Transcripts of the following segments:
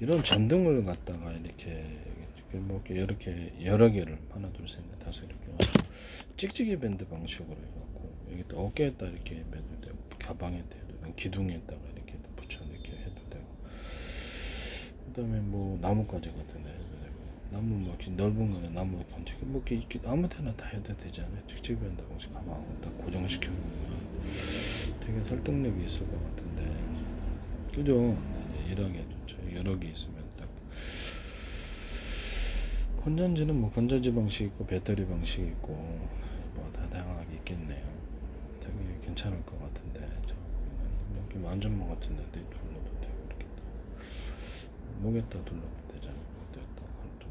이런 전등을 갖다가 이렇게 여러 개를 하나 둘 셋 넷 다섯 이렇게 찍찍이 밴드 방식으로 해갖고 여기 또 어깨에다 이렇게 매도 되고 가방에다 해도 되고 기둥에다가 이렇게 붙여 이렇게 해도 되고 그다음에 뭐 나뭇가지 같은 데 해도 되고 나무 뭐 이렇게 넓은 거는 나무 건축 뭐 이렇게 아무 데나 다 해도 되잖아요. 찍찍이 밴드 방식 가방하고 딱 고정시켜 놓으면 되게 설득력이 있을 것 같은데 그죠? 이제 일하게 좀 여러 개 있으면 딱 건전지는 뭐 건전지 방식 있고 배터리 방식 있고 뭐 다 다양하게 있겠네요. 되게 괜찮을 것 같은데 여기 안전모 같은 데도 둘러도 되고 이렇게 목에다 둘러도 되잖아요. 목에다 한쪽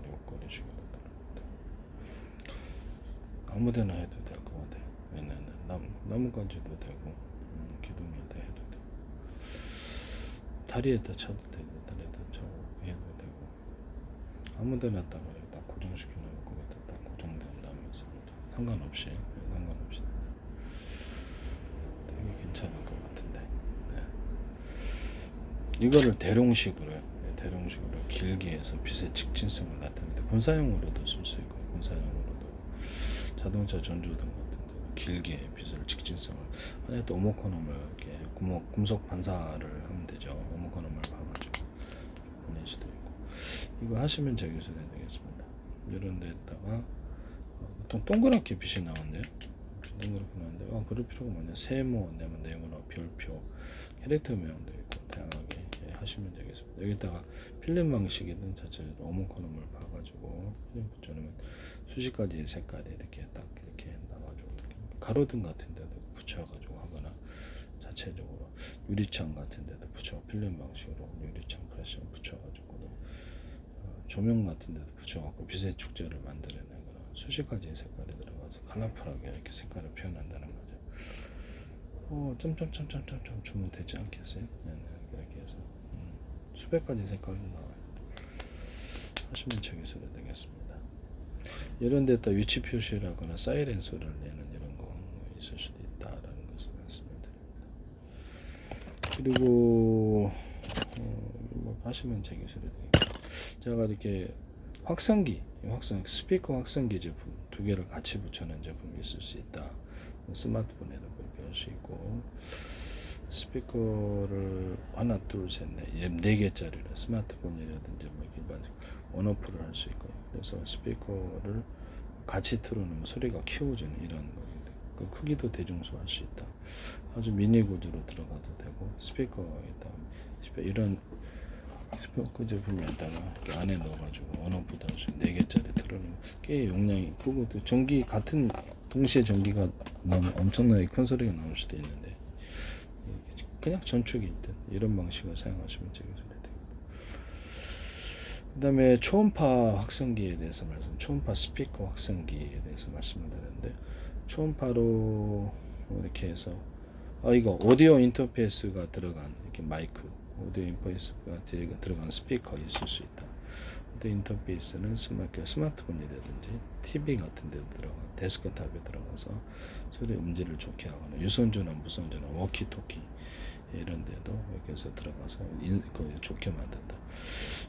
목걸이식으로 아무데나 해도 될 것 같아요. 얘네는 나뭇가지도 되고 기둥에다 해도 되고 다리에다 쳐도 되고 다리에다 쳐고 해도 되고 아무데나 딱 고정시켜 놓으면 거기다 딱 고정된다면서 상관없이 되게 괜찮을 것 같은데 이거를 대룡식으로 길게 해서 빛의 직진성을 나타내는데 군사용으로도 쓸 수 있고 군사용으로도 자동차 전조등 같은 데 길게 빛을 직진성을 안에 또 오모코놈을 이렇게 금속 반사를 하면 되죠. 오모코놈을 봐가지고 보낼 수도 있고 이거 하시면 저기서 되겠습니다. 이런 데다가 보통 동그랗게 빛이 나오는데요. 동그랗게 나오는데 그럴 필요가 뭐냐 세모 네모나 별표 캐릭터 모양도 있고 다양하게 하시면 되겠습니다. 여기다가 필름 방식이든 자체로 오목코놈을 봐가지고 필름 붙여놓으면 수십 가지 색깔이 이렇게 딱 이렇게 나와가지고 가로등 같은 데도 붙여가지고 하거나 자체적으로 유리창 같은 데도 붙여 필름 방식으로 유리창 프레셔 붙여가지고 조명 같은 데도 붙여갖고 빛의 축제를 만들어내거나 수십 가지 색깔이 들어가서 컬러풀하게 이렇게 색깔을 표현한다는 거죠. 점점점점점점 주면 되지 않겠어요? 네, 그렇게 해서 수백 가지 색깔이 나와요. 하시면 저기서 되겠습니다. 이런 데다 위치 표시라거나 사이렌 소리를 내는 이런 거 있을 수도 있다라는 것을 말씀드립니다. 그리고 뭐 하시면 저기서 되겠습니다. 제가 이렇게 스피커 확성기 제품 두 개를 같이 붙여놓은 제품이 있을 수 있다. 스마트폰에도 그렇게 할 수 있고 스피커를 하나 네 개짜리를 스마트폰이라든지 뭐 일반적 온오프를 할 수 있고요. 그래서 스피커를 같이 틀어놓으면 소리가 키워지는 이런 거거든요. 그 크기도 대중소할 수 있다. 아주 미니 구조로 들어가도 되고 스피커에다 이런 스피커 제품에다가 안에 넣어가지고 온오프도 할 수 있는 4개짜리 틀어놓으면 꽤 용량이 크고 또 전기 같은 동시에 전기가 나면 엄청나게 큰 소리가 나올 수도 있는데 그냥 전축일 듯 이런 방식을 사용하시면 되겠습니다. 그 다음에 초음파 확성기에 대해서 초음파 스피커 확성기에 대해서 말씀을 드렸는데 초음파로 이렇게 해서 이거 오디오 인터페이스가 들어간 이렇게 마이크 오디오 인터페이스가 들어간 스피커 있을 수 있다. 오디오 인터페이스는 스마트폰이라든지 TV 같은 데 들어가 데스크탑에 들어가서 소리 음질을 좋게 하거나 유선전화 무선전화 워키토키 이런 데도 이렇게 해서 들어가서 좋게 만든다.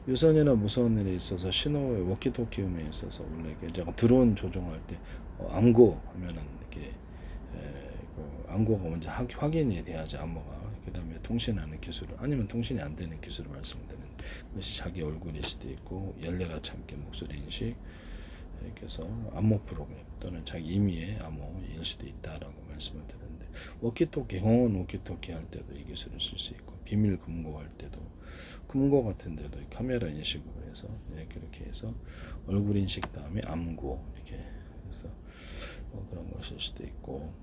유선이나 무선에 있어서 신호의 워키토키음에 있어서 원래 제가 드론 조종할 때 암고 하면은 이렇게 암고가 먼저 확인이 돼야지 암호가 그 다음에 통신하는 기술을 아니면 통신이 안 되는 기술을 말씀드리는 것이 자기 얼굴일 수도 있고 열려라 참깨 목소리 인식 이렇게 해서 암호 프로그램 또는 자기 임의의 암호일 수도 있다라고 말씀을 드렸는데 워키토키 홍원 워키토키 할 때도 이 기술을 쓸 수 있고 비밀 금고 할 때도 금고 같은 데도 카메라 인식으로 해서 이렇게 해서 얼굴 인식 다음에 암고 이렇게 해서 그런 것일 수도 있고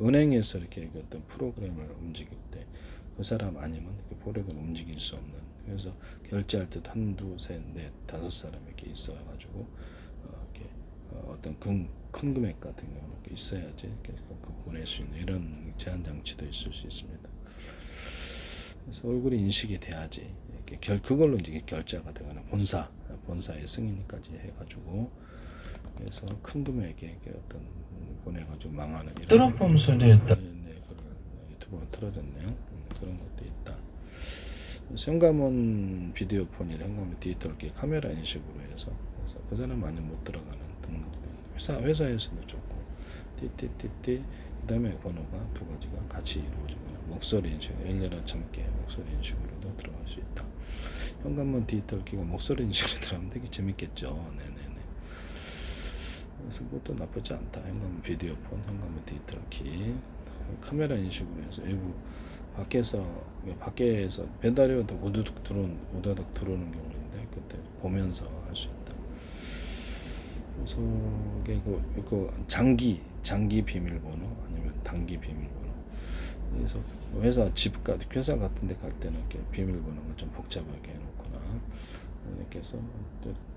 은행에서 이렇게 어떤 프로그램을 움직일 때 그 사람 아니면 그 프로그램을 움직일 수 없는 그래서 결제할 때 한두 셋넷 다섯 사람 이렇게 있어가지고 이렇게 어떤 큰 금액 같은 경우는 있어야지 이렇게 보낼 수 있는 이런 제한 장치도 있을 수 있습니다. 그래서 얼굴이 인식이 돼야지 이렇게 그걸로 이제 결제가 되거나 본사의 승인까지 해가지고 그래서 큰 금액의 어떤 보내가지고 망하는 이런 트럼프 소리였다. 그걸 유튜브가 틀어졌네요. 그런 것도 있다. 현관문 비디오 폰이나 현관문 디지털기 카메라 인식으로 해서 그래서 그 사람 많이 못 들어가는 등록 회사에서도 좋고 띠띠띠띠 그다음에 번호가 두 가지가 같이 이루어지거나 목소리 인식 열려라 참깨 목소리 인식으로도 들어갈 수 있다. 현관문 디지털기가 목소리 인식으로 들어가면 되게 재밌겠죠. 네네네. 그래서 그것도 나쁘지 않다. 현관문 비디오 폰, 현관문 디지털기 카메라 인식으로 해서 외부 밖에서 배달이 오다 오다닥 들어오는 경우인데 그때 보면서 할 수 있다. 그래서 이게 그 장기 비밀번호 아니면 단기 비밀번호. 그래서 회사 같은 데 갈 때는 이렇게 비밀번호가 좀 복잡하게 해놓거나 이렇게 해서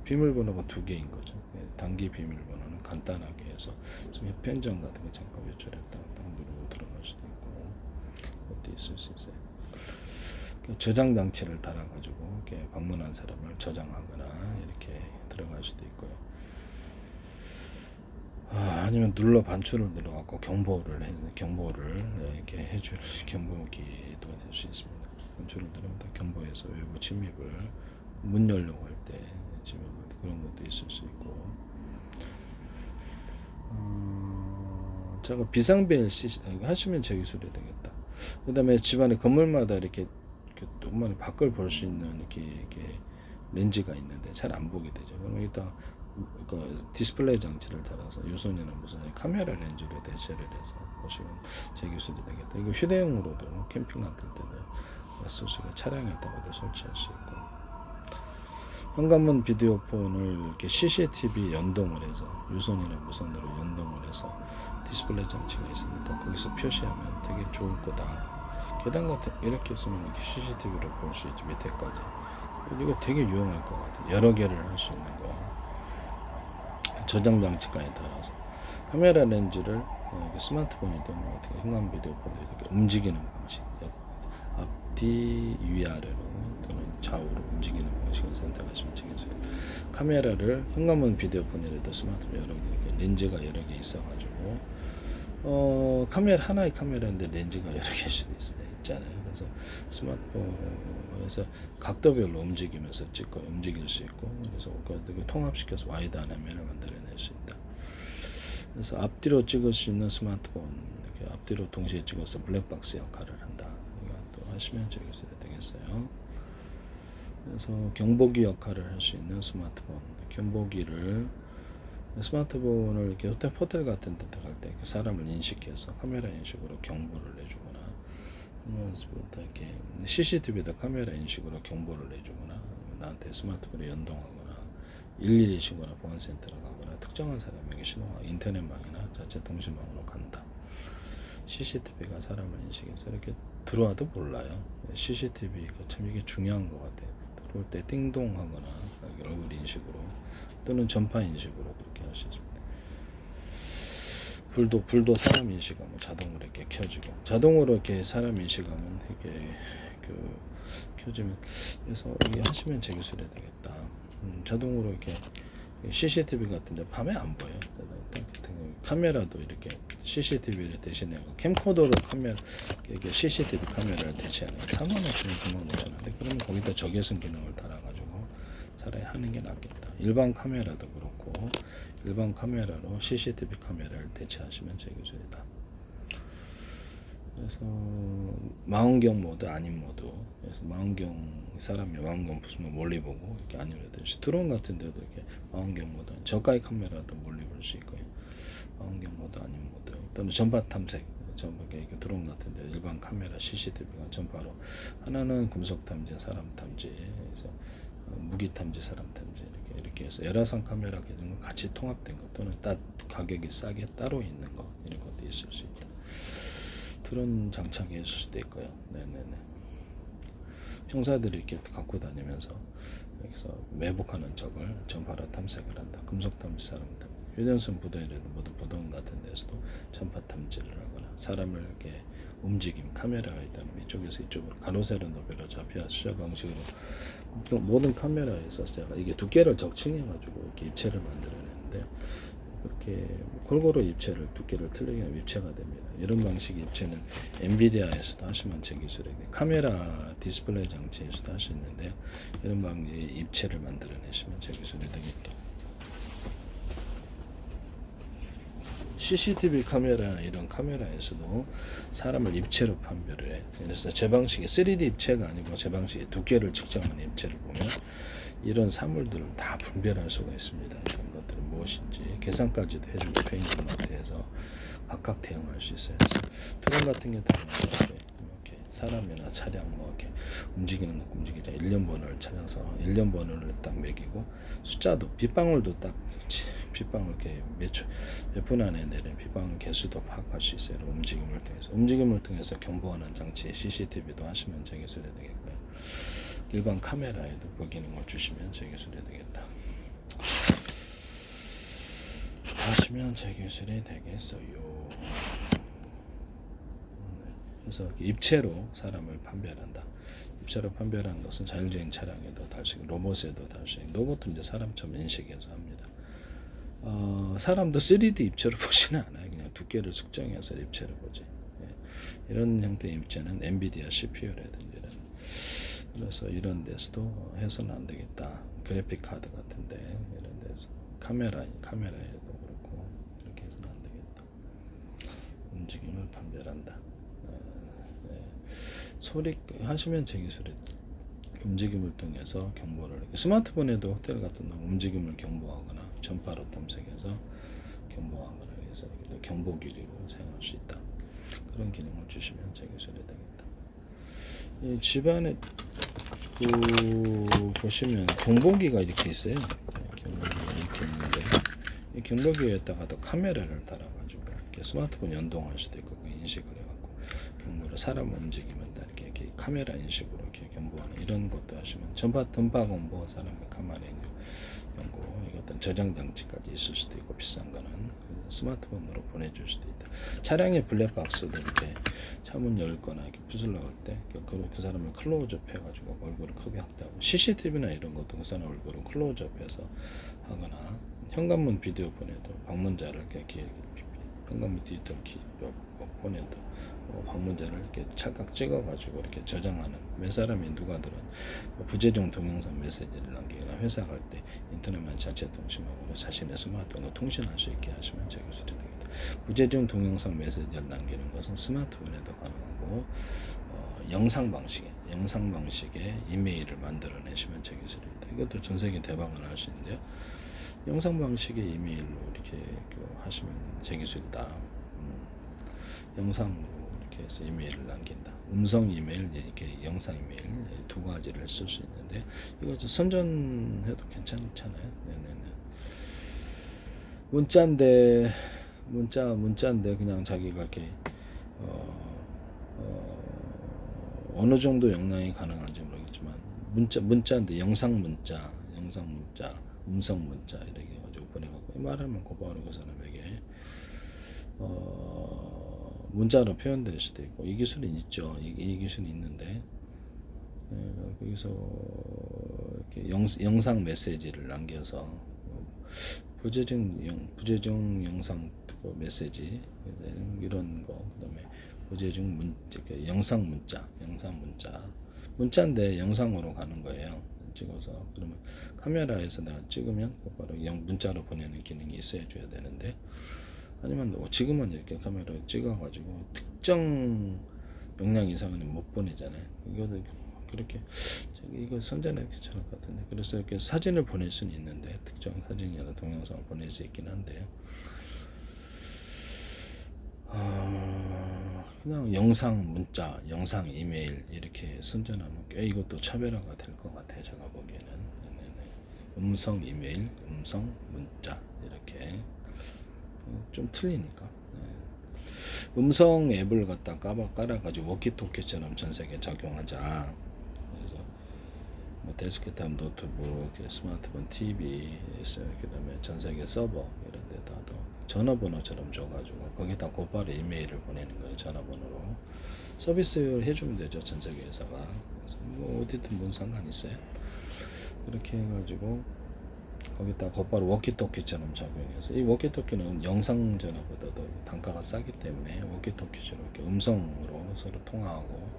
비밀번호가 두 개인 거죠. 단기 비밀번호는 간단하게 해서 좀 편의점 같은 거 잠깐 외출했다 딱 누르고 들어갈 수도 있고 그것도 있을 수 있어요. 저장 장치를 달아가지고 이렇게 방문한 사람을 저장하거나 이렇게 들어갈 수도 있고요. 아니면 반출을 눌러갖고 경보를 이렇게 해줄 경보기도 될 수 있습니다. 반출을 누르면 경보에서 외부 침입을 문 열려고 할 때 그런 것도 있을 수 있고. 제가 비상벨 하시면 제 기술이 되겠다. 그 다음에 집안의 건물마다 이렇게 동만의 밖을 볼 수 있는 이렇게 렌즈가 있는데 잘 안 보게 되죠. 그럼 여기다 그 디스플레이 장치를 달아서 유선이나 무슨 카메라 렌즈로 대체를 해서 보시면 제 기술이 되겠다. 이거 휴대용으로도 캠핑 같은 때는 쓸 수 있고 차량에다가도 설치할 수 있고. 현관문 비디오 폰을 이렇게 CCTV 연동을 해서 유선이나 무선으로 연동을 해서 디스플레이 장치가 있으니까 거기서 표시하면 되게 좋을 거다. 계단 같은 이렇게 있으면 이렇게 CCTV로 볼 수 있죠. 밑에까지. 이거 되게 유용할 것 같아요. 여러 개를 할 수 있는 거. 저장 장치까지 달아서 카메라 렌즈를 스마트폰이든 뭐 어떻게 현관 비디오 폰도 이렇게 움직이는 방식, 앞뒤 위아래로 또는 좌우로 움직이는 방식을 선택하시면 되겠어요. 카메라를 현관문 비디오 폰이라도 스마트폰 여러 개 이렇게 렌즈가 여러 개 있어가지고 하나의 카메라인데 렌즈가 여러 개일 수도 있잖아요. 그래서 스마트폰에서 각도별로 움직이면서 움직일 수 있고, 그래서 그 통합시켜서 와이드 화면을 만들어낼 수 있다. 그래서 앞뒤로 찍을 수 있는 스마트폰, 이렇게 앞뒤로 동시에 찍어서 블랙박스 역할을 한다. 이것도 하시면 되겠어요. 그래서 경보기 역할을 할 수 있는 스마트폰, 경보기를 스마트폰을 이렇게 호텔 같은 데 들어갈 때 사람을 인식해서 카메라 인식으로 경보를 내주거나, 이렇게 CCTV에다 카메라 인식으로 경보를 내주거나, 나한테 스마트폰을 연동하거나, 112시거나 보안센터로 가거나, 특정한 사람에게 신호가 인터넷망이나 자체 통신망으로 간다. CCTV가 사람을 인식해서 이렇게 들어와도 몰라요. CCTV가 참 이게 중요한 것 같아요. 들어올 때 띵동하거나 얼굴 인식으로 또는 전파 인식으로 그렇게 할 수 있습니다. 불도 사람 인식하면 자동으로 이렇게 켜지고, 자동으로 이렇게 사람 인식하면 이렇게 켜지면, 그래서 이게 하시면 제 기술이 되겠다. 자동으로 이렇게 CCTV 같은데 밤에 안 보여요. 카메라도 이렇게 CCTV를 대신하고 캠코더로 이게 CCTV 카메라를 대체하는 45,000원, 95,000원인데 그러면 거기다 적외선 기능을 달아가지고 차라리 하는 게 낫겠다. 일반 카메라도 그렇고 일반 카메라로 CCTV 카메라를 대체하시면 제 기술이다. 그래서 망원경 모드, 아닌 모드. 그래서 사람이 망원경 부수면 멀리 보고 이렇게 아니면 드론 같은 데도 이렇게 망원경 모드, 저가의 카메라도 멀리 볼 수 있고요. 망원경 모드, 아닌 모드. 또는 전파 탐색. 이렇게 드론 같은 데 일반 카메라 CCTV가 전파로 하나는 금속 탐지, 사람 탐지, 그래서 무기 탐지, 사람 탐지 이렇게 해서 열화상 카메라 기능과 같이 통합된 것, 또는 가격이 싸게 따로 있는 것, 이런 것도 있을 수 있다. 드론 장착해 줄 수도 있고요. 네네네. 형사들이 이렇게 갖고 다니면서 여기서 매복하는 적을 전파로 탐색을 한다. 금속 탐지, 사람 탐지. 휴대폰 부도에도 모두 부동 같은 데서도 전파 탐지를 하거나, 사람을 이렇게 움직임, 카메라가 있다면 이쪽에서 이쪽으로 가로 세로 높이로 좌표 수저 방식으로 모든 카메라에서 제가 이게 두께를 적층해 가지고 이렇게 입체를 만들어내는데, 그렇게 골고루 입체를 두께를 틀리게 하면 입체가 됩니다. 이런 방식의 입체는 엔비디아에서도 하시면 제 기술에 카메라 디스플레이 장치에서도 할 수 있는데요. 이런 방식의 입체를 만들어내시면 제 기술이 되겠다. CCTV 카메라 이런 카메라에서도 사람을 입체로 판별을 해. 그래서 제 방식의 3D 입체가 아니고 제 방식의 두께를 측정하는 입체를 보면 이런 사물들을 다 분별할 수가 있습니다. 이런 것들은 무엇인지 계산까지도 해주고 페인트마트에서 각각 대응할 수 있어요. 그래서 드론 같은 경우는 이렇게 사람이나 차량 뭐 이렇게 움직이는 거 움직이자 1년 번호를 찾아서 1년 번호를 딱 매기고 숫자도 빗방울도 딱 빗방울 이렇게 몇 분 안에 내린 빗방울 개수도 파악할 수 있어요. 움직임을 통해서 경보하는 장치 CCTV도 하시면 제 기술이 되겠고요. 일반 카메라에도 그 기능을 주시면 제 기술이 되겠다. 하시면 제 기술이 되겠어요. 그래서 입체로 사람을 판별한다. 입체로 판별하는 것은 자율주행 차량에도 달수 있고 로봇에도 달수 있고 로봇도 이제 사람처럼 인식해서 합니다. 사람도 3D 입체로 보지는 않아요. 그냥 두께를 측정해서 입체를 보지. 예. 이런 형태의 입체는 엔비디아 CPU라든지 그래서 이런 데서도 해서는 안 되겠다. 그래픽 카드 같은데 이런 데서 카메라에도 그렇고 이렇게 해서는 안 되겠다. 움직임을 판별한다. 소리 하시면 제 기술이 움직임을 통해서 경보를 스마트폰에도 호텔 같은 데 움직임을 경보하거나 전파로 탐색해서 경보하거나 해서 이렇게 경보 기기로 사용할 수 있다. 그런 기능을 주시면 제 기술이 되겠다. 이 집안에 보시면 경보기가 이렇게 있어요. 경보기가 이렇게 있는데 이 경보기에다가도 카메라를 달아가지고 이렇게 스마트폰 연동할 수도 있고 인식을 해갖고 경보를 사람 움직이면 이렇게 카메라 인식으로 이렇게 경보하는 이런 것도 하시면 전파 공보 사람의 카메라 연구 이것도 저장 장치까지 있을 수도 있고 비싼 거는 스마트폰으로 보내줄 수도 있다. 차량의 블랙박스도 이렇게 차문 열거나 이렇게 부술 나올 때 그 사람을 클로즈업 해가지고 얼굴을 크게 확대하고 CCTV나 이런 것도 그 사람 얼굴을 클로즈업해서 하거나 현관문 비디오 보내도 방문자를 이렇게 현관문 디지털 키 보내도 방문자를 이렇게 찰칵 찍어가지고 이렇게 저장하는 몇 사람이 누가들은 부재중 동영상 메시지를 남기거나 회사 갈 때 인터넷만 자체 통신망으로 자신의 스마트폰으로 통신할 수 있게 하시면 제 기술이 되겠다. 부재중 동영상 메시지를 남기는 것은 스마트폰에도 가능하고 영상 방식의 이메일을 만들어내시면 제 기술입니다. 이것도 전 세계 대박을 할 수 있는데요. 영상 방식의 이메일로 이렇게 하시면 제 기술이다. 영상으로 이렇게 해서 이메일을 남긴다. 음성 이메일, 이렇게 영상 이메일 두 가지를 쓸 수 있는데 이거 선전해도 괜찮잖아요. 네네네. 문자인데 그냥 자기가 이렇게 어느 정도 영향이 가능한지 모르겠지만 문자인데 영상 문자, 음성 문자 이렇게 가지고 보내갖고 말하면 곧바로 그 사람에게 문자로 표현될 수도 있고 이 기술이 있죠. 이 기술이 있는데 거기서 이렇게 영상 메시지를 남겨서 부재중 영상 메시지 이런 거 그다음에 부재중 문자인데 영상으로 가는 거예요. 찍어서 그러면 카메라에서 내가 찍으면 바로 문자로 보내는 기능이 있어야 줘야 되는데 아니면 지금은 이렇게 카메라를 찍어가지고 특정 용량 이상은 못 보내잖아요. 이거도 그렇게 이거 선전해 괜찮을 것 같은데 그래서 이렇게 사진을 보낼 수는 있는데 특정 사진이나 동영상을 보낼 수 있긴 한데 그냥 영상 문자, 영상 이메일 이렇게 선전하면 꽤 이것도 차별화가 될 것 같아요. 제가 보기에는 음성 이메일, 음성 문자 이렇게 좀 틀리니까 음성 앱을 갖다 깔아가지고 워키토키처럼 전 세계에 적용하자. 그래서 뭐 데스크탑, 노트북, 스마트폰, TV, 그다음에 전 세계 서버 이런 데다도 전화번호처럼 줘가지고 거기다 곧바로 이메일을 보내는 거예요. 전화번호로 서비스 해주면 되죠. 전 세계 회사가. 그래서 뭐 어디든 뭔 상관 있어요. 그렇게 해가지고 거기다 곧바로 워키토키처럼 작용해서 이 워키토키는 영상 전화보다도 단가가 싸기 때문에 워키토키처럼 이렇게 음성으로 서로 통화하고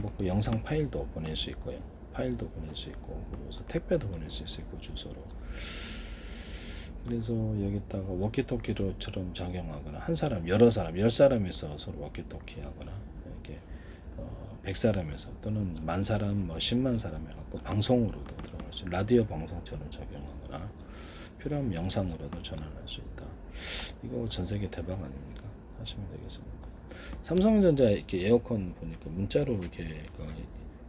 뭐 영상 파일도 보낼 수 있고요. 파일도 보낼 수 있고 그래서 택배도 보낼 수 있어요. 그 주소로. 그래서 여기다가 워키토키로처럼 작용하거나 한 사람, 여러 사람, 10사람에서 서로 워키토키 하거나 이렇게 100사람에서 또는 10,000사람, 뭐 10만 사람 해갖고 방송으로도 들어갈 수, 라디오 방송처럼 작용하거나 필요하면 영상으로도 전환할 수 있다. 이거 전 세계 대박 아닙니까? 하시면 되겠습니다. 삼성전자 이렇게 에어컨 보니까 문자로 이렇게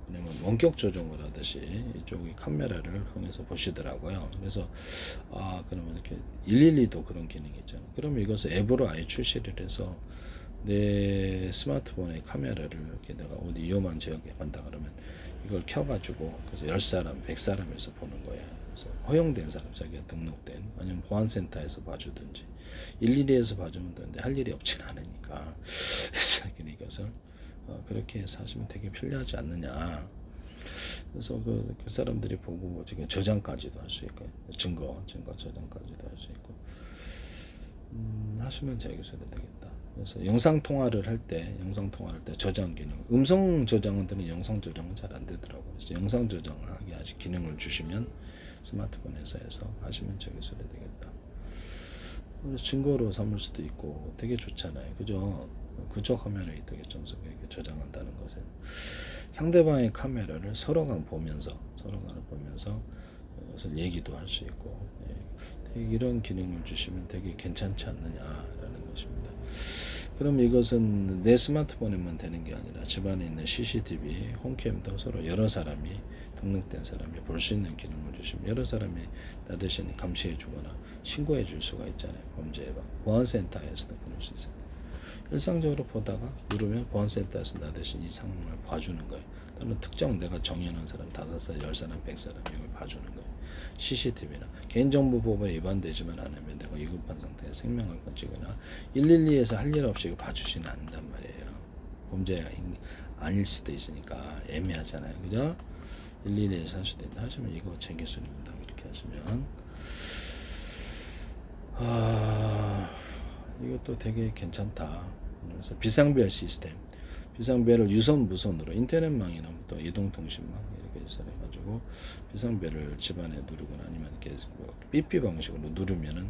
왜냐면 원격 조정을 하듯이 이쪽이 카메라를 통해서 보시더라고요. 그래서 그러면 이렇게 112도 그런 기능이 있잖아요. 그러면 이것을 앱으로 아예 출시를 해서 내 스마트폰의 카메라를 이렇게 내가 어디 위험한 지역에 간다 그러면 이걸 켜가지고 그래서 10사람, 100사람에서 보는 거예요. 그래서 허용된 사람, 자기가 등록된 아니면 보안센터에서 봐주든지 112에서 봐주면 되는데 할 일이 없진 않으니까 그래서 이것을 그렇게 해서 하시면 되게 편리하지 않느냐. 그래서 그 사람들이 보고 뭐 지금 저장까지도 할 수 있고 증거 저장까지도 할 수 있고 하시면 제기소리 되겠다. 그래서 영상 통화를 할 때 저장 기능, 음성 저장은 되는 영상 저장은 잘 안 되더라고요. 그래서 영상 저장을 하게 하시 기능을 주시면 스마트폰에서 해서 하시면 제기소리 되겠다. 그래서 증거로 삼을 수도 있고 되게 좋잖아요. 그죠? 그쪽 화면에 있게 정석하게 저장한다는 것은 상대방의 카메라를 서로가 보면서 그것을 얘기도 할 수 있고 되게 이런 기능을 주시면 되게 괜찮지 않느냐라는 것입니다. 그럼 이것은 내 스마트폰에만 되는 게 아니라 집안에 있는 CCTV, 홈캠도 서로 여러 사람이 등록된 사람이 볼 수 있는 기능을 주시면 여러 사람이 나 대신 감시해 주거나 신고해 줄 수가 있잖아요. 범죄 예방. 보안센터에서도 보낼 수 있어요. 일상적으로 보다가 누르면 보안센터에서 나 대신 이 상황을 봐주는 거예요. 또는 특정 내가 정해놓은 사람 5사람, 10사람, 100사람 이걸 봐주는 거예요. CCTV나 개인정보보호법에 위반되지만 않으면 내가 위급한 상태에 생명을 건지거나 112에서 할 일 없이 봐주지는 않는단 말이에요. 범죄가 아닐 수도 있으니까 애매하잖아요. 그죠? 112에서 할 수도 있다 하시면 이거 제 기술입니다. 이렇게 하시면 이것도 되게 괜찮다. 그래서 비상벨 시스템, 비상벨을 유선 무선으로 인터넷망이나 또 이동통신망 이렇게 해가지고 비상벨을 집안에 누르거나 아니면 이렇게 삐삐 방식으로 누르면은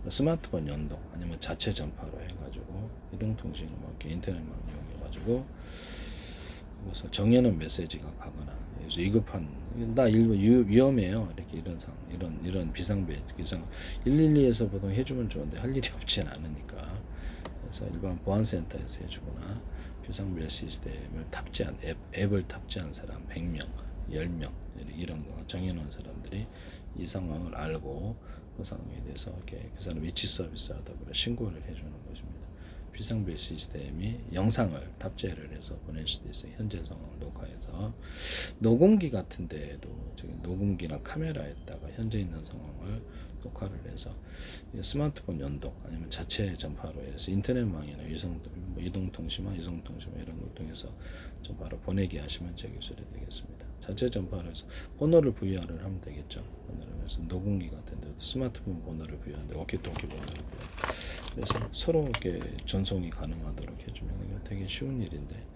스마트폰 연동 아니면 자체 전파로 해가지고 이동통신으로 이렇게 인터넷망 이용해가지고 그래서 정해놓은 메시지가 가거나 그래서 위급한 나 일부 위험해요 이렇게 이런 비상벨 112에서 보통 해주면 좋은데 할 일이 없진 않으니까 그래서 일반 보안센터에서 해주거나 비상벨 시스템을 탑재한 앱을 탑재한 사람 100명, 10명 이런 거 정해놓은 사람들이 이 상황을 알고 그 상황에 대해서 이렇게 그 사람 위치 서비스하다 보니 신고를 해주는 것입니다. 비상벨 시스템이 영상을 탑재를 해서 보낼 수도 있어요. 현재 상황 녹화해서 녹음기 같은 데에도 지금 녹음기나 카메라에다가 현재 있는 상황을 녹화를 해서 스마트폰 연동 아니면 자체 전파로 해서 인터넷망이나 이동통신망, 이성통신망 이런 걸 통해서 전파로 보내게 하시면 제 기술이 되겠습니다. 자체 전파로 해서 번호를 부여를 하면 되겠죠. 번호를 해서 녹음기 같은 데도 스마트폰 번호를 부여하는데 워키토키 번호를 부여. 그래서 서로 이렇게 전송이 가능하도록 해주면 이거 되게 쉬운 일인데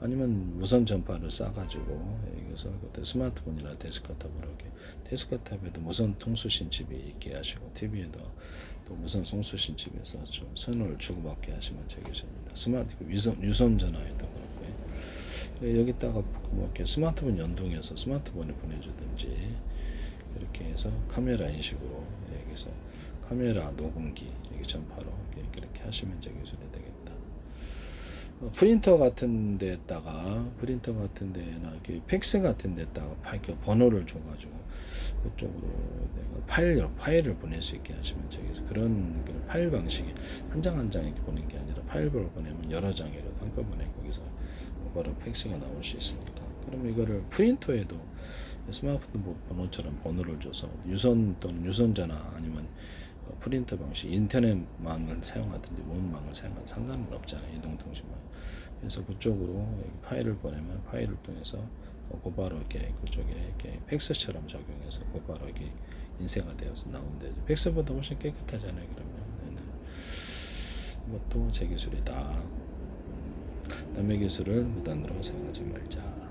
아니면 무선 전파를 싸가지고 이것을 그때 스마트폰이나 데스크탑으로 이렇게 데스크탑에도 무선 통수신 칩이 있게 하시고 TV에도 또 무선 송수신 칩에서 좀 선호를 주고받게 하시면 되겠습니다. 스마트 유선 전화에도 그렇고요. 여기다가 뭐 이렇게 스마트폰 연동해서 스마트폰에 보내주든지 이렇게 해서 카메라 인식으로 여기서 카메라 녹음기 이렇게 전파로 이렇게 하시면 제 기술이 되겠다. 프린터 같은 데다가 이렇게 팩스 같은 데다가 번호를 줘가지고 그쪽으로 내가 파일을 보낼 수 있게 하시면 저기서 그런 파일 방식이 한 장 한 장 이렇게 보낸 게 아니라 파일로 보내면 여러 장이라도 한꺼번에 거기서 바로 팩스가 나올 수 있으니까 그럼 이거를 프린터에도 스마트폰 번호처럼 번호를 줘서 유선 또는 유선 전화 아니면 프린터 방식 인터넷망을 사용하든지 뭔 망을 사용하든 상관은 없잖아요. 이동통신망. 그래서 그쪽으로 파일을 보내면 파일을 통해서 곧바로 이렇게 그쪽에 이렇게 팩스처럼 적용해서 곧바로 이렇게 인쇄가 되어서 나오는데 팩스보다 훨씬 깨끗하잖아요. 그러면 이것도 제 기술이다. 남의 기술을 무단으로 사용하지 말자.